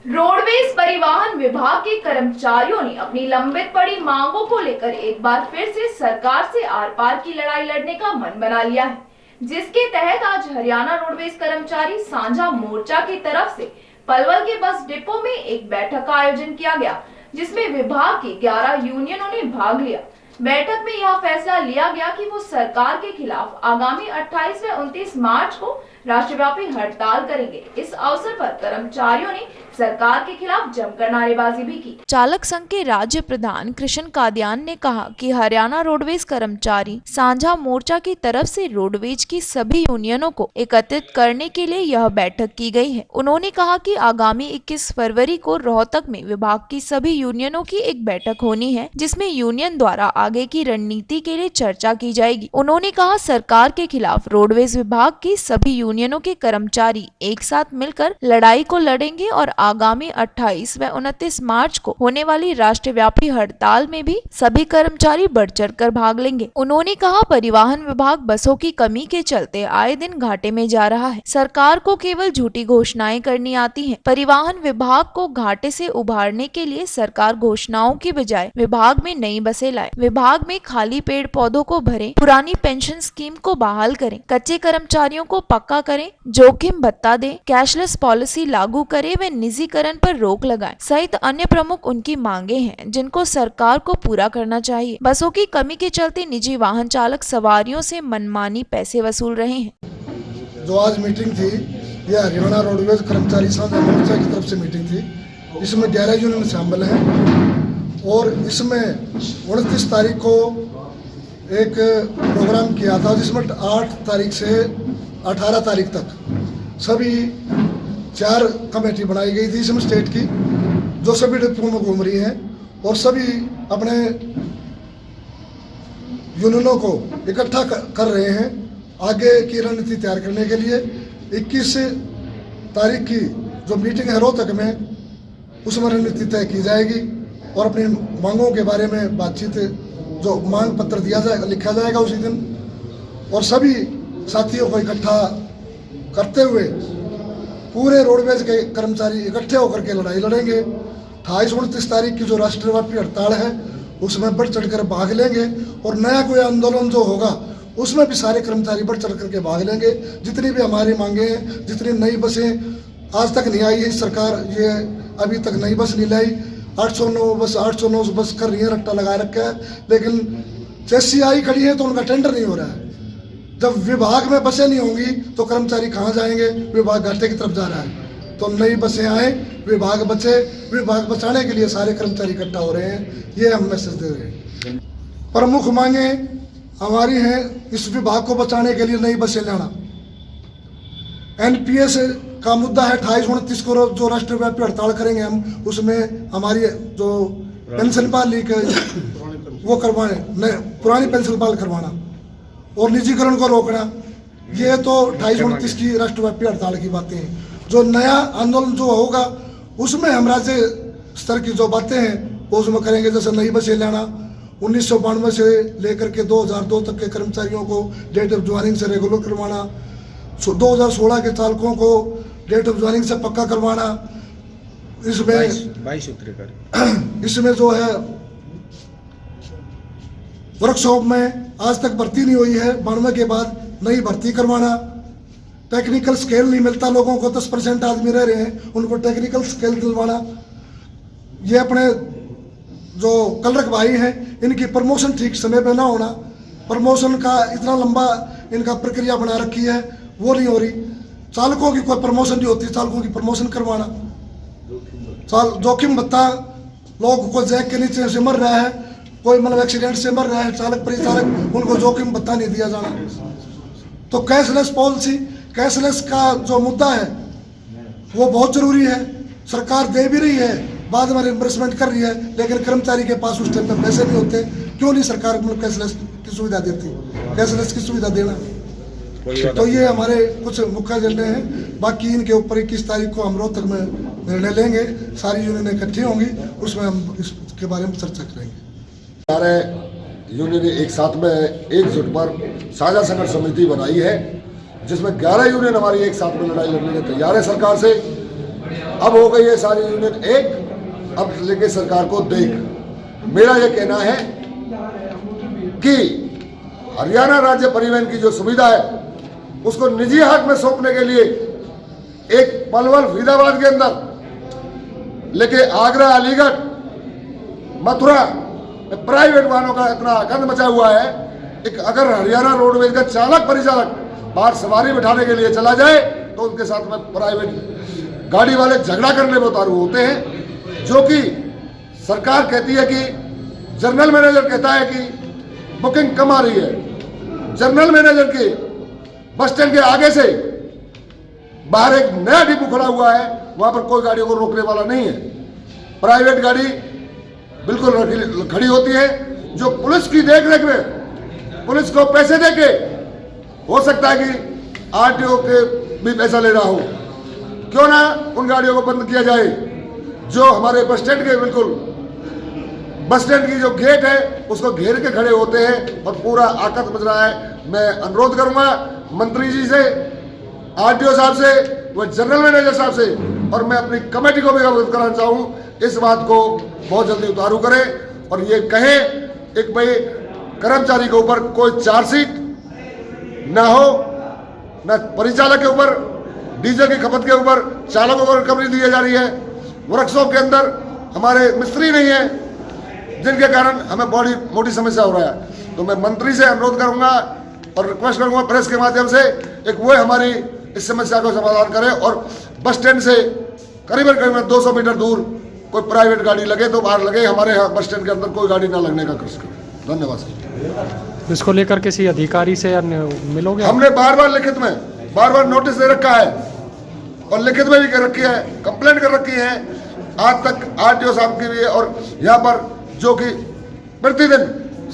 Roadways परिवहन विभाग के कर्मचारियों ने अपनी लंबित पड़ी मांगों को लेकर एक बार फिर से सरकार से आर पार की लड़ाई लड़ने का मन बना लिया है, जिसके तहत आज हरियाणा रोडवेज कर्मचारी साझा मोर्चा की तरफ से पलवल के बस डिपो में एक बैठक का आयोजन किया गया, जिसमें विभाग की 11 यूनियनों ने भाग लिया। बैठक में यह फैसला लिया गया कि वो सरकार के खिलाफ आगामी 28 व 29 मार्च को राष्ट्रव्यापी हड़ताल करेंगे। इस अवसर पर कर्मचारियों ने सरकार के खिलाफ जमकर नारेबाजी भी की। चालक संघ के राज्य प्रधान कृष्ण कादियान ने कहा कि हरियाणा रोडवेज कर्मचारी साझा मोर्चा की तरफ से रोडवेज की सभी यूनियनों को एकत्रित करने के लिए यह बैठक की गई है। उन्होंने कहा कि आगामी 21 फरवरी को रोहतक में विभाग की सभी यूनियनों की एक बैठक होनी है, जिसमें यूनियन द्वारा आगे की रणनीति के लिए चर्चा की जाएगी। उन्होंने कहा सरकार के खिलाफ रोडवेज विभाग की सभी यूनियनों के कर्मचारी एक साथ मिलकर लड़ाई को लड़ेंगे और आगामी 28 व 29 मार्च को होने वाली राष्ट्रव्यापी हड़ताल में भी सभी कर्मचारी बढ़ चढ़ कर भाग लेंगे। उन्होंने कहा परिवहन विभाग बसों की कमी के चलते आए दिन घाटे में जा रहा है। सरकार को केवल झूठी घोषणाएं करनी आती हैं। परिवहन विभाग को घाटे से उभारने के लिए सरकार घोषणाओं की बजाय विभाग में नई बसें लाए, विभाग में खाली पेड़ पौधों को भरें, पुरानी पेंशन स्कीम को बहाल करें, कच्चे कर्मचारियों को पक्का करें, जोखिम भत्ता दें, कैशलेस पॉलिसी लागू करें व निजीकरण पर रोक लगाएं सहित अन्य प्रमुख उनकी मांगे हैं, जिनको सरकार को पूरा करना चाहिए। बसों की कमी के चलते निजी वाहन चालक सवारियों से मनमानी पैसे वसूल रहे हैं। जो आज मीटिंग थी, यह हरियाणा रोडवेज कर्मचारी साझा मोर्चा की तरफ से मीटिंग थी। इसमें 11 यूनियन शामिल हैं और इसमें 29 तारीख को एक प्रोग्राम किया था, जिसमें 8 तारीख से 18 तारीख तक सभी 4 कमेटी बनाई गई थी इसमें स्टेट की, जो सभी डिपो में घूम रही हैं और सभी अपने यूनियनों को इकट्ठा कर रहे हैं आगे की रणनीति तैयार करने के लिए। 21 तारीख की जो मीटिंग है रोहतक में, उसमें रणनीति तय की जाएगी और अपनी मांगों के बारे में बातचीत, जो मांग पत्र दिया जाएगा, लिखा जाएगा उसी दिन, और सभी साथियों को इकट्ठा करते हुए पूरे रोडवेज के कर्मचारी इकट्ठे होकर के लड़ाई लड़ेंगे। 28-29 तारीख की जो राष्ट्रव्यापी हड़ताल है, उसमें बढ़ चढ़ कर भाग लेंगे और नया कोई आंदोलन जो होगा उसमें भी सारे कर्मचारी बढ़ चढ़ करके भाग लेंगे। जितनी भी हमारी मांगे हैं, जितनी नई बसें आज तक नहीं आई है सरकार, ये अभी तक नई बस नहीं लाई। 809 बस कर रही है, रट्टा लगा रखा है, लेकिन जैसी आई खड़ी है तो उनका टेंडर नहीं हो रहा है। जब विभाग में बसें नहीं होंगी तो कर्मचारी कहाँ जाएंगे? विभाग घाटे की तरफ जा रहा है। तो नई बसें आए, विभाग बचे, विभाग बचाने के लिए सारे कर्मचारी इकट्ठा हो रहे हैं, ये हम मैसेज दे रहे हैं। प्रमुख मांगे हमारी हैं, इस विभाग को बचाने के लिए नई बसें लाना। एनपीएस का मुद्दा है, 28-29 को जो राष्ट्रव्यापी हड़ताल करेंगे हम, उसमें हमारी जो पेंशन बहाली वो करवाने, पुरानी पेंशन बहाल करवाना और निजीकरण को रोकना। ये तो 28-29 की राष्ट्रव्यापी हड़ताल की बातें हैं। जो नया आंदोलन जो होगा उसमें हम राज्य स्तर की जो बातें हैं वो उसमें करेंगे। जैसे नई बसें लाना, 1992 से लेकर के 2002 तक के कर्मचारियों को डेट ऑफ ज्वाइनिंग से रेगुलर करवाना, 2016 के चालकों को डेट ऑफ ज्वाइनिंग से पक्का करवाना। इसमें जो है वर्कशॉप में आज तक भर्ती नहीं हुई है, 92 के बाद नई भर्ती करवाना। टेक्निकल स्केल नहीं मिलता लोगों को, 10% आदमी रह रहे हैं, उनको टेक्निकल स्केल दिलवाना। ये अपने जो क्लर्क भाई हैं, इनकी प्रमोशन ठीक समय पे ना होना, प्रमोशन का इतना लंबा इनका प्रक्रिया बना रखी है, वो नहीं हो रही। चालकों की कोई प्रमोशन नहीं होती, चालकों की प्रमोशन करवाना। जोखिम भत्ता, लोग को जैक के नीचे से मर रहा है, कोई मतलब एक्सीडेंट से मर रहा है चालक परिचालक, उनको जोखिम भत्ता नहीं दिया जाना। तो कैशलेस पॉलिसी, कैशलेस का जो मुद्दा है वो बहुत जरूरी है। सरकार दे भी रही है, बाद में रिम्बर्समेंट कर रही है, लेकिन कर्मचारी के पास उस टाइम पर पैसे नहीं होते। क्यों नहीं सरकार मतलब कैशलेस की सुविधा देती? कैशलेस की सुविधा देना। तो ये हमारे कुछ मुख्य एजेंडे हैं। बाकी इनके ऊपर 21 तारीख को हम रोहतक में निर्णय लेंगे, सारी यूनियनें इकट्ठी होंगी, उसमें हम इसके बारे में चर्चा करेंगे। सारे यूनियन एक साथ में एकजुट पर साझा संगठन समिति बनाई है, जिसमें 11 यूनियन हमारी एक साथ में लड़ाई लड़ने के तैयार है सरकार से। अब हो गई है सारी यूनियन एक, अब लेके सरकार को देख। मेरा यह कहना है कि हरियाणा राज्य परिवहन की जो सुविधा है उसको निजी हाथ में सौंपने के लिए एक पलवल फरीदाबाद के अंदर लेके आगरा, अलीगढ़, मथुरा प्राइवेट वाहनों का इतना गंद मचा हुआ है। एक अगर हरियाणा रोडवेज का चालक परिचालक बाहर सवारी बिठाने के लिए चला जाए तो उनके साथ में प्राइवेट गाड़ी वाले झगड़ा करने में उतारू होते हैं, जो कि सरकार कहती है कि जनरल मैनेजर कहता है कि बुकिंग कम आ रही है। जनरल मैनेजर के बस स्टैंड के आगे से बाहर एक नया डिपो खड़ा हुआ है, वहां पर कोई गाड़ियों को रोकने वाला नहीं है। प्राइवेट गाड़ी बिल्कुल खड़ी होती है, जो पुलिस की देखरेख में पुलिस को पैसे देके हो सकता है कि आरटीओ के भी पैसा ले रहा हो, क्यों ना उन गाड़ियों को बंद किया जाए जो हमारे बस स्टैंड के बिल्कुल बस स्टैंड की जो गेट है उसको घेर के खड़े होते हैं और पूरा आकत मच रहा है। मैं अनुरोध करूंगा मंत्री जी से, आरटीओ साहब से, व जनरल मैनेजर साहब से, और मैं अपनी कमेटी को भी अवगत कराना चाहूँ इस बात को बहुत जल्दी उतारू करें और ये कहें एक भाई कर्मचारी के ऊपर कोई चार्जशीट ना हो, न परिचालक के ऊपर, डीजल की खपत के ऊपर चालकों को रिकवरी दी जा रही है। वर्कशॉप के अंदर हमारे मिस्त्री नहीं है जिनके कारण हमें बड़ी मोटी समस्या हो रहा है। तो मैं मंत्री से अनुरोध करूंगा और रिक्वेस्ट करूंगा प्रेस के माध्यम से एक वो हमारी इस समस्या को समाधान करे और बस स्टैंड से करीबन 200 मीटर दूर कोई प्राइवेट गाड़ी लगे तो बाहर लगे, हमारे यहाँ बस स्टैंड के अंदर कोई गाड़ी ना लगने का कोशिश करें। धन्यवाद सर। इसको लेकर किसी अधिकारी से मिलोगे? हमने बार लिखित में बार नोटिस दे रखा है और लिखित में भी कर रखी है, कंप्लेंट कर रखी है। आज तक आरटीओ साहब की भी है और यहाँ पर जो कि प्रतिदिन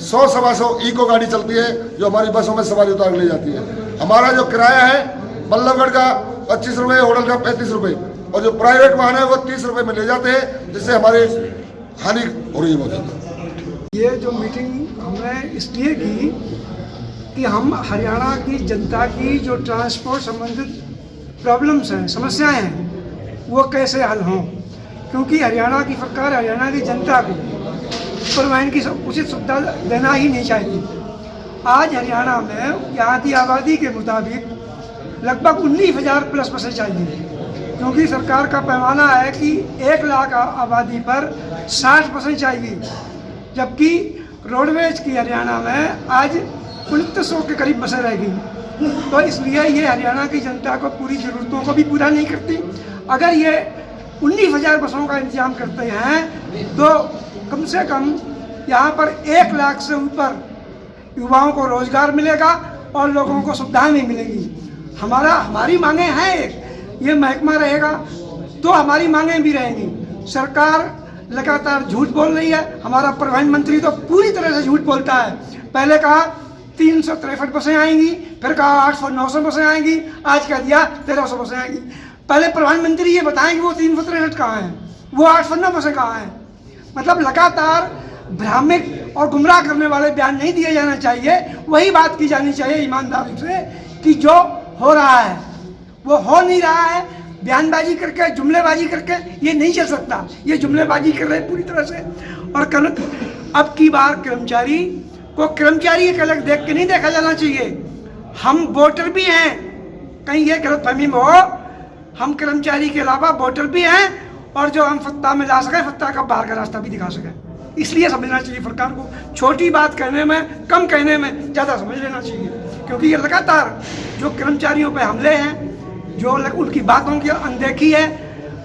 100-125 इको गाड़ी चलती है जो हमारी बसों में सवारी उतार ले जाती है। हमारा जो किराया है बल्लभगढ़ का 25 रुपये, होटल का 35 रुपये और जो प्राइवेट वाहन है वो 30 रुपये में ले जाते हैं, जिससे हमारी हानि हो रही है बहुत ज़्यादा। ये जो मीटिंग हमने इसलिए की कि हम हरियाणा की जनता की जो ट्रांसपोर्ट संबंधित प्रॉब्लम्स हैं, समस्याएं हैं, वो कैसे हल हों, क्योंकि हरियाणा की सरकार हरियाणा की जनता को परिवहन की उचित सुविधा देना ही नहीं चाहती। आज हरियाणा में यहाँ की आबादी के मुताबिक लगभग 19,000 प्लस बसें चाहिए, क्योंकि सरकार का पैमाना है कि 1 लाख आबादी पर 60 बसें चाहिए, जबकि रोडवेज की हरियाणा में आज 2900 के करीब बसें रह गई। तो इसलिए ये हरियाणा की जनता को पूरी ज़रूरतों को भी पूरा नहीं करती। अगर ये 19,000 बसों का इंतजाम करते हैं तो कम से कम यहाँ पर 1 लाख से ऊपर युवाओं को रोजगार मिलेगा और लोगों को सुविधाएं भी मिलेंगी। हमारी मांगें हैं, एक ये महकमा रहेगा तो हमारी मांगें भी रहेंगी। सरकार लगातार झूठ बोल रही है, हमारा परिवहन मंत्री तो पूरी तरह से झूठ बोलता है। पहले कहा 363 बसें आएंगी, फिर कहा 800-900 बसें आएंगी, आज कह दिया 1300 बसें आएंगी। पहले प्रधानमंत्री ये बताएं कि वो 363 कहाँ हैं, वो 809 बसें कहाँ हैं। मतलब लगातार भ्रामक और गुमराह करने वाले बयान नहीं दिए जाना चाहिए, वही बात की जानी चाहिए ईमानदारी से कि जो हो रहा है वो हो नहीं रहा है। बयानबाजी करके, जुमलेबाजी करके ये नहीं चल सकता। ये जुमलेबाजी कर रहे हैं पूरी तरह से। और अब की बार कर्मचारी को कर्मचारी एक अलग देख के नहीं देखा जाना चाहिए। हम वोटर भी हैं, कहीं ये गलतफहमी में हो, हम कर्मचारी के अलावा वोटर भी हैं और जो हम सत्ता में ला सकें, सत्ता का बाहर का रास्ता भी दिखा सकें। इसलिए समझना चाहिए सरकार को, छोटी बात कहने में, कम कहने में ज़्यादा समझ लेना चाहिए, क्योंकि ये लगातार जो कर्मचारियों पे हमले हैं, जो उनकी बातों की अनदेखी है,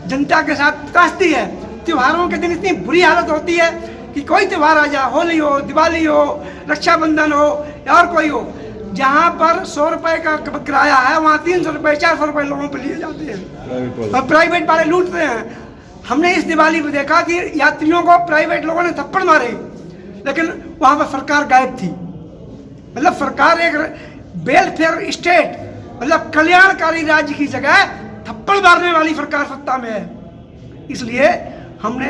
जनता के साथ त्रासदी है। त्योहारों के दिन इतनी बुरी हालत होती है कि कोई त्यौहार आ जाए, होली हो, दिवाली हो, रक्षाबंधन हो या और कोई हो, जहाँ पर 100 रुपये का किराया है वहाँ 300 रुपये, 400 रुपये लोगों पर लिए जाते हैं और प्राइवेट वाले लूटते हैं। हमने इस दिवाली में देखा कि यात्रियों को प्राइवेट लोगों ने थप्पड़ मारे, लेकिन वहाँ पर सरकार गायब थी। मतलब सरकार एक वेलफेयर स्टेट, मतलब कल्याणकारी राज्य की जगह थप्पड़ मारने वाली सरकार सत्ता में है। इसलिए हमने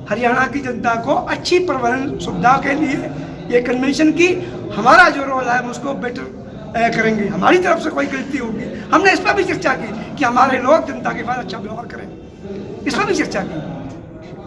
हरियाणा की जनता को अच्छी परिवहन सुविधा के लिए ये कन्वेंशन की, हमारा जो रोल है हम उसको बेटर करेंगे। हमारी तरफ से कोई गलती होगी, हमने इस पर भी चर्चा की कि हमारे लोग जनता के पास अच्छा व्यवहार करें। इस पर भी चर्चा की।